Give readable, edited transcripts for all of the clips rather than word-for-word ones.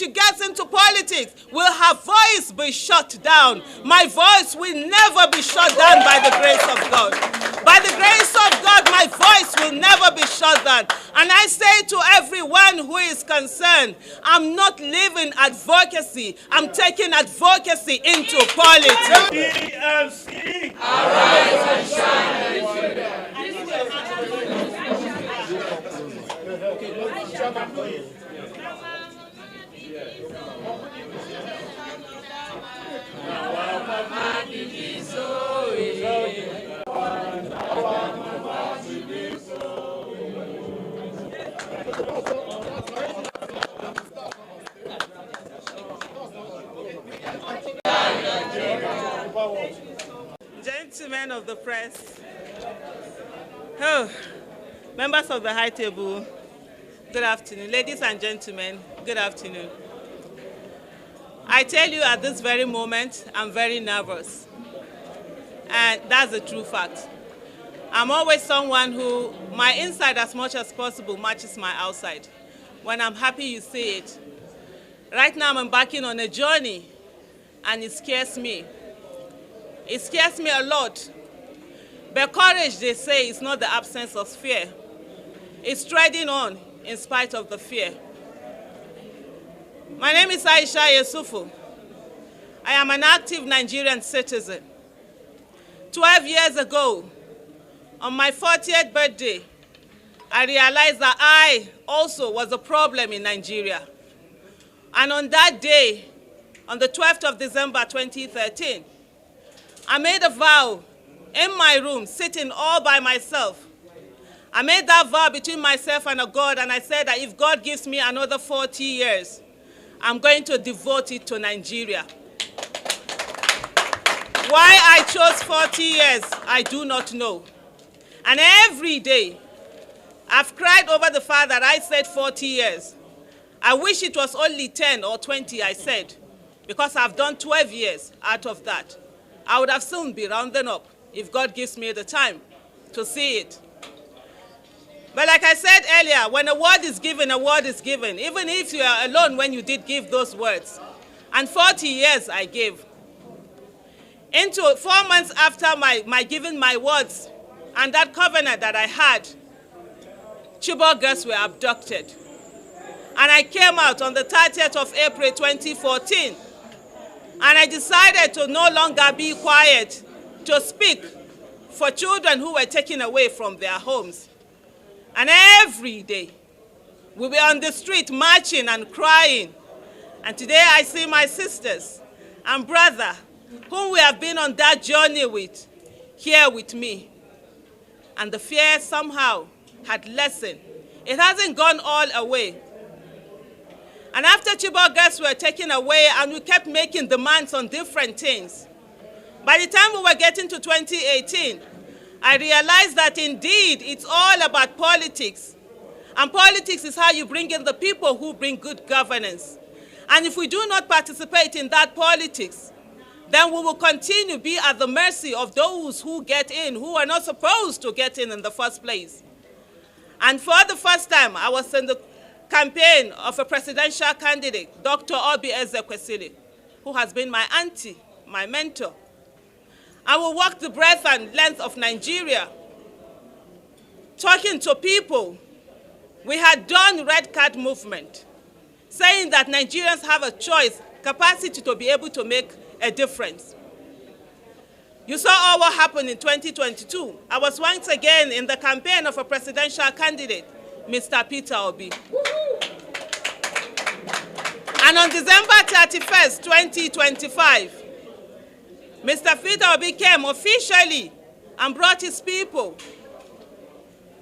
she gets into politics, will her voice be shut down? My voice will never be shut down by the grace of God. By the grace of God, my voice will never be shut down. And I say to everyone who is concerned, I'm not leaving advocacy. I'm taking advocacy into politics. DMC, arise and shine. Gentlemen of the press, members of the high table, good afternoon. Ladies and gentlemen, good afternoon. I tell you at this very moment, I'm very nervous. And that's the true fact. I'm always someone who, my inside as much as possible matches my outside. When I'm happy, you see it. Right now, I'm embarking on a journey, and it scares me. It scares me a lot. But courage, they say, is not the absence of fear. It's treading on in spite of the fear. My name is Aisha Yusufu. I am an active Nigerian citizen. 12 years ago, on my 40th birthday, I realized that I also was a problem in Nigeria. And on that day, on the 12th of December 2013, I made a vow in my room, sitting all by myself. I made that vow between myself and a God, and I said that if God gives me another 40 years, I'm going to devote it to Nigeria. Why I chose 40 years, I do not know. And every day, I've cried over the fact that I said 40 years. I wish it was only 10 or 20, I said, because I've done 12 years out of that. I would have soon be rounding up if God gives me the time to see it. But like I said earlier, when a word is given, even if you are alone when you did give those words. And 40 years I gave. Into 4 months after my giving my words and that covenant that I had, Chibok girls were abducted. And I came out on the 30th of April 2014. And I decided to no longer be quiet, to speak for children who were taken away from their homes. And every day, we were on the street marching and crying. And today I see my sisters and brother, whom we have been on that journey with, here with me. And the fear somehow had lessened. It hasn't gone all away. And after Chibok girls were taken away and we kept making demands on different things, by the time we were getting to 2018, I realized that indeed it's all about politics. And politics is how you bring in the people who bring good governance. And if we do not participate in that politics, then we will continue to be at the mercy of those who get in, who are not supposed to get in the first place. And for the first time, I was in the campaign of a presidential candidate, Dr. Obi Ezekwesili, who has been my auntie, my mentor. I will walk the breadth and length of Nigeria, talking to people. We had done Red Card movement, saying that Nigerians have a choice, capacity to be able to make a difference. You saw all what happened in 2022. I was once again in the campaign of a presidential candidate, Mr. Peter Obi. And on December 31st, 2025, Mr. Peter Obi came officially and brought his people,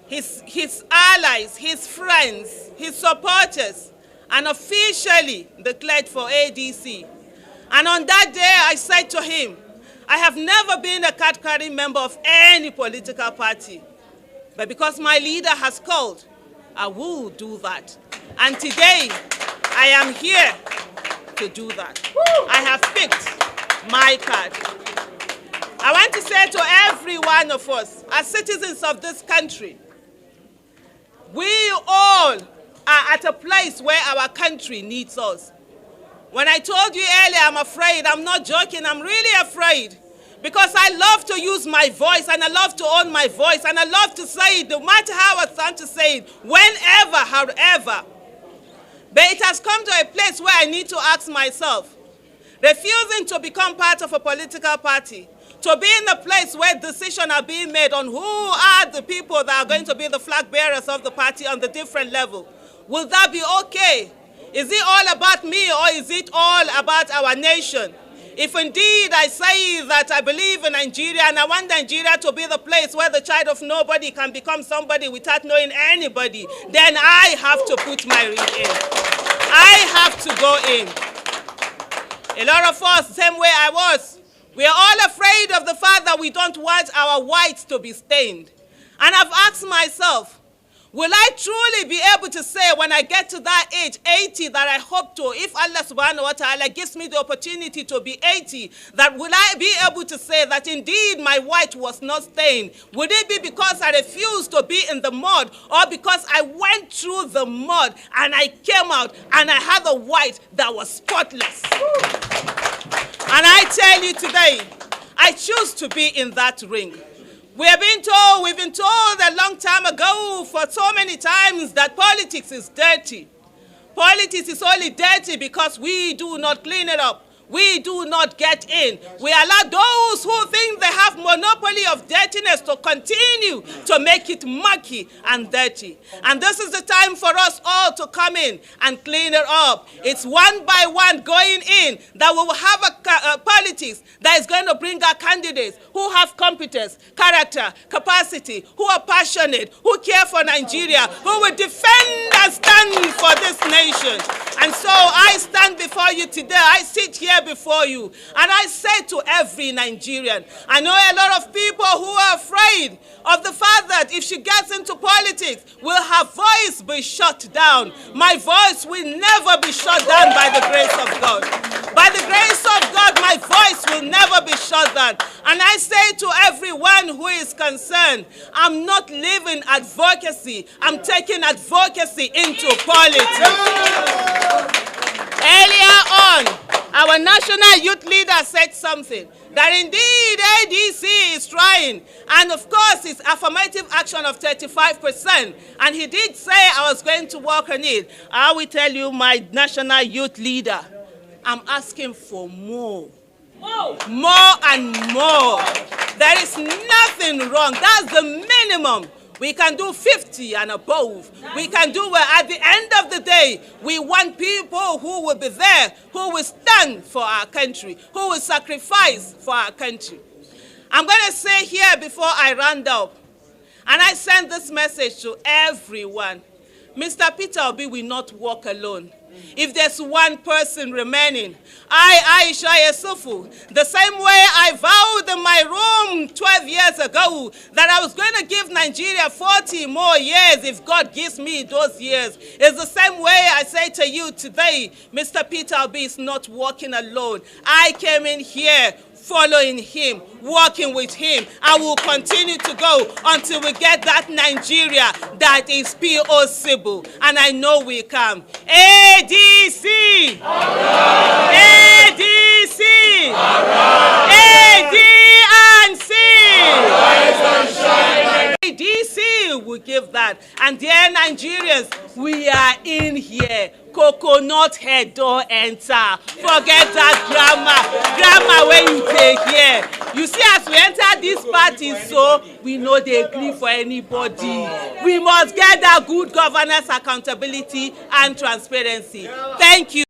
his allies, his friends, his supporters, and officially declared for ADC. And on that day, I said to him, I have never been a card-carrying member of any political party, but because my leader has called, I will do that. And today, I am here to do that. I have picked my card. I want to say to every one of us, as citizens of this country, we all are at a place where our country needs us. When I told you earlier I'm afraid, I'm not joking, I'm really afraid. Because I love to use my voice, and I love to own my voice, and I love to say it, no matter how I stand to say it, whenever, however. But it has come to a place where I need to ask myself, refusing to become part of a political party, to be in a place where decisions are being made on who are the people that are going to be the flag bearers of the party on the different level, will that be okay? Is it all about me, or is it all about our nation? If indeed I say that I believe in Nigeria and I want Nigeria to be the place where the child of nobody can become somebody without knowing anybody, then I have to put my ring in. I have to go in. A lot of us, same way I was, we are all afraid of the fact that we don't want our whites to be stained. And I've asked myself, will I truly be able to say when I get to that age, 80, that I hope to, if Allah subhanahu wa ta'ala gives me the opportunity to be 80, that will I be able to say that indeed my white was not stained? Would it be because I refused to be in the mud, or because I went through the mud and I came out and I had a white that was spotless? And I tell you today, I choose to be in that ring. We've been told a long time ago, for so many times, that politics is dirty. Politics is only dirty because we do not clean it up. We do not get in. We allow those who think they have monopoly of dirtiness to continue to make it mucky and dirty. And this is the time for us all to come in and clean it up. It's one by one going in that we will have a politics that is going to bring our candidates who have competence, character, capacity, who are passionate, who care for Nigeria, who will defend and stand for this nation. And so I stand before you today. I sit here before you, and I say to every Nigerian, I know a lot of people who are afraid of the fact that if she gets into politics, will her voice be shut down? My voice will never be shut down by the grace of God. By the grace of God, my voice will never be shut down. And I say to everyone who is concerned, I'm not leaving advocacy, I'm taking advocacy into politics. Earlier on, our national youth leader said something, that indeed ADC is trying, and of course it's affirmative action of 35%, and he did say I was going to work on it. I will tell you, my national youth leader, I'm asking for more. More and more. There is nothing wrong. That's the minimum. We can do 50 and above. We can do well. At the end of the day, we want people who will be there, who will stand for our country, who will sacrifice for our country. I'm going to say here before I round up, and I send this message to everyone. Mr. Peter Obi will not walk alone. If there's one person remaining, Aisha Yusufu, the same way I vowed in my room 12 years ago that I was going to give Nigeria 40 more years if God gives me those years, it's the same way I say to you today, Mr. Peter Obi is not walking alone. I came in here following him, working with him. I will continue to go until we get that Nigeria that is possible. And I know we come. ADC! Right. ADC! Right. ADC! ADC will give that. And dear Nigerians, we are in here. Coconut head don't enter. Forget that grammar when you take here. You see, as we enter this party, so we know they agree for anybody. We must get that good governance, accountability, and transparency. Thank you.